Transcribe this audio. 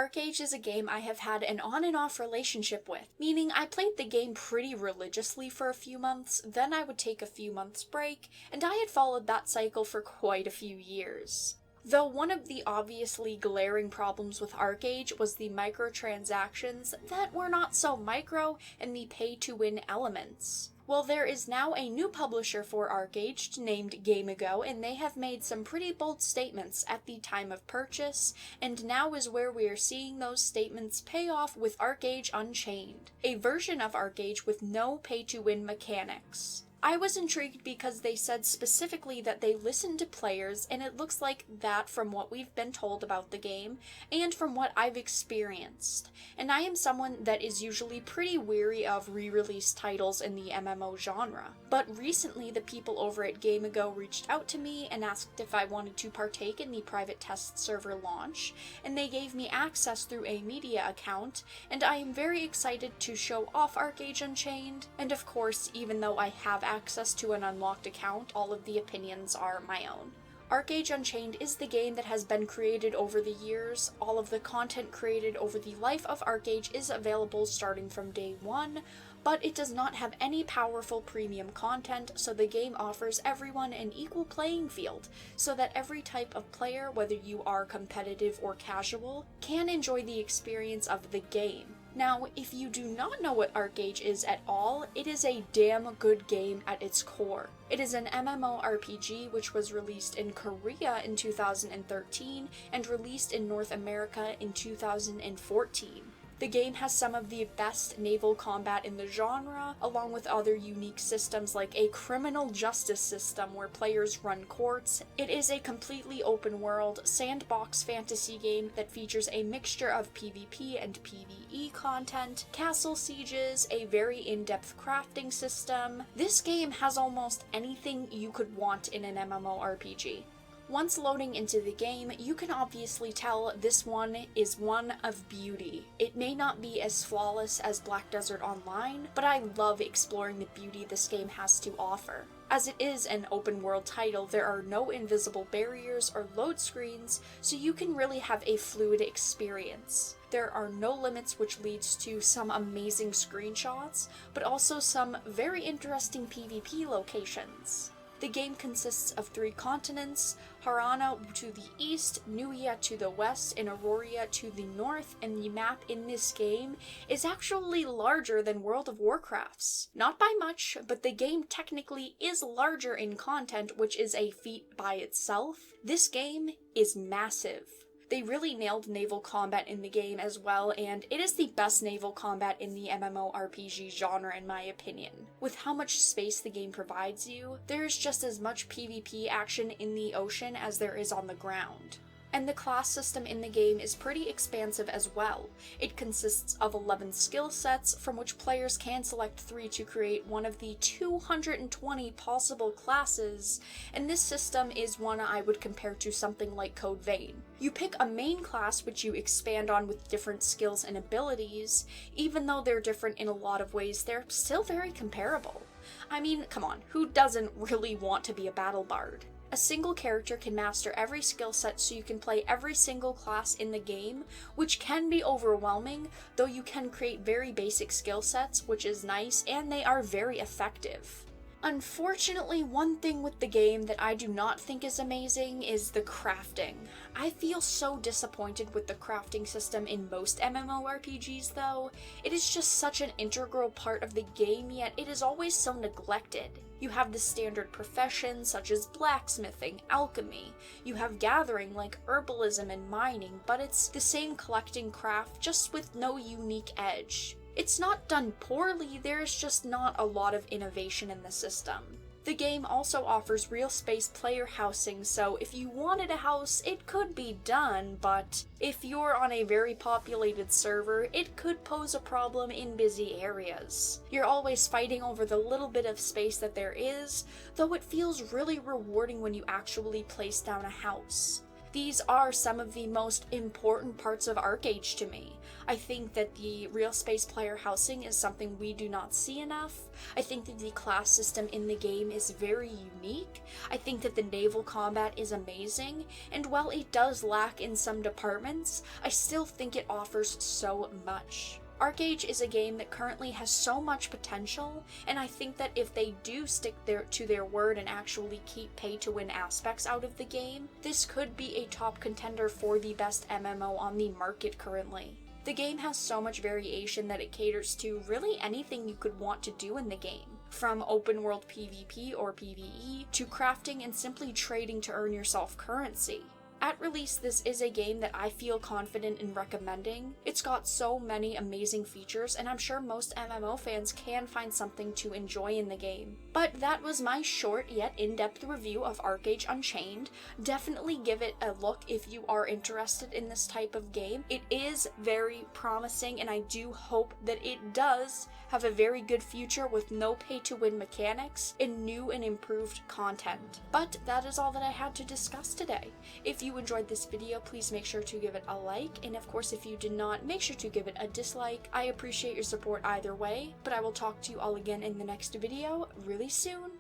ArcheAge is a game I have had an on and off relationship with, meaning I played the game pretty religiously for a few months, then I would take a few months break, and I had followed that cycle for quite a few years. Though one of the obviously glaring problems with ArcheAge was the microtransactions that were not so micro and the pay-to-win elements. Well, there is now a new publisher for ArcheAge named Gamigo, and they have made some pretty bold statements at the time of purchase, and now is where we are seeing those statements pay off with ArcheAge Unchained, a version of ArcheAge with no pay-to-win mechanics. I was intrigued because they said specifically that they listened to players, and it looks like that from what we've been told about the game, and from what I've experienced. And I am someone that is usually pretty weary of re-release titles in the MMO genre. But recently the people over at Gamigo reached out to me and asked if I wanted to partake in the private test server launch, and they gave me access through a media account, and I am very excited to show off ArcheAge Unchained, and of course, even though I have access to an unlocked account, all of the opinions are my own. ArcheAge Unchained is the game that has been created over the years. All of the content created over the life of ArcheAge is available starting from day one, but it does not have any powerful premium content, so the game offers everyone an equal playing field, so that every type of player, whether you are competitive or casual, can enjoy the experience of the game. Now, if you do not know what ArcheAge is at all, it is a damn good game at its core. It is an MMORPG which was released in Korea in 2013 and released in North America in 2014. The game has some of the best naval combat in the genre, along with other unique systems like a criminal justice system where players run courts. It is a completely open world, sandbox fantasy game that features a mixture of PvP and PvE content, castle sieges, a very in-depth crafting system. This game has almost anything you could want in an MMORPG. Once loading into the game, you can obviously tell this one is one of beauty. It may not be as flawless as Black Desert Online, but I love exploring the beauty this game has to offer. As it is an open world title, there are no invisible barriers or load screens, so you can really have a fluid experience. There are no limits, which leads to some amazing screenshots, but also some very interesting PvP locations. The game consists of 3 continents, Harana to the east, Nuia to the west, and Auroria to the north, and the map in this game is actually larger than World of Warcraft's. Not by much, but the game technically is larger in content, which is a feat by itself. This game is massive. They really nailed naval combat in the game as well, and it is the best naval combat in the MMORPG genre in my opinion. With how much space the game provides you, there is just as much PvP action in the ocean as there is on the ground. And the class system in the game is pretty expansive as well. It consists of 11 skill sets, from which players can select 3 to create one of the 220 possible classes, and this system is one I would compare to something like Code Vein. You pick a main class which you expand on with different skills and abilities. Even though they're different in a lot of ways, they're still very comparable. I mean, come on, who doesn't really want to be a battle bard? A single character can master every skill set, so you can play every single class in the game, which can be overwhelming, though you can create very basic skill sets, which is nice, and they are very effective. Unfortunately, one thing with the game that I do not think is amazing is the crafting. I feel so disappointed with the crafting system in most MMORPGs though. It is just such an integral part of the game, yet it is always so neglected. You have the standard professions such as blacksmithing, alchemy. You have gathering like herbalism and mining, but it's the same collecting craft just with no unique edge. It's not done poorly, there's just not a lot of innovation in the system. The game also offers real space player housing, so if you wanted a house, it could be done, but if you're on a very populated server, it could pose a problem in busy areas. You're always fighting over the little bit of space that there is, though it feels really rewarding when you actually place down a house. These are some of the most important parts of ArcheAge to me. I think that the real space player housing is something we do not see enough. I think that the class system in the game is very unique. I think that the naval combat is amazing, and while it does lack in some departments, I still think it offers so much. ArcheAge is a game that currently has so much potential, and I think that if they do stick to their word and actually keep pay-to-win aspects out of the game, this could be a top contender for the best MMO on the market currently. The game has so much variation that it caters to really anything you could want to do in the game, from open world PvP or PvE, to crafting and simply trading to earn yourself currency. At release, this is a game that I feel confident in recommending. It's got so many amazing features, and I'm sure most MMO fans can find something to enjoy in the game. But that was my short yet in-depth review of ArcheAge Unchained. Definitely give it a look if you are interested in this type of game. It is very promising, and I do hope that it does have a very good future with no pay-to-win mechanics and new and improved content. But that is all that I had to discuss today. If you enjoyed this video, please make sure to give it a like, and of course if you did not, make sure to give it a dislike. I appreciate your support either way, but I will talk to you all again in the next video really soon.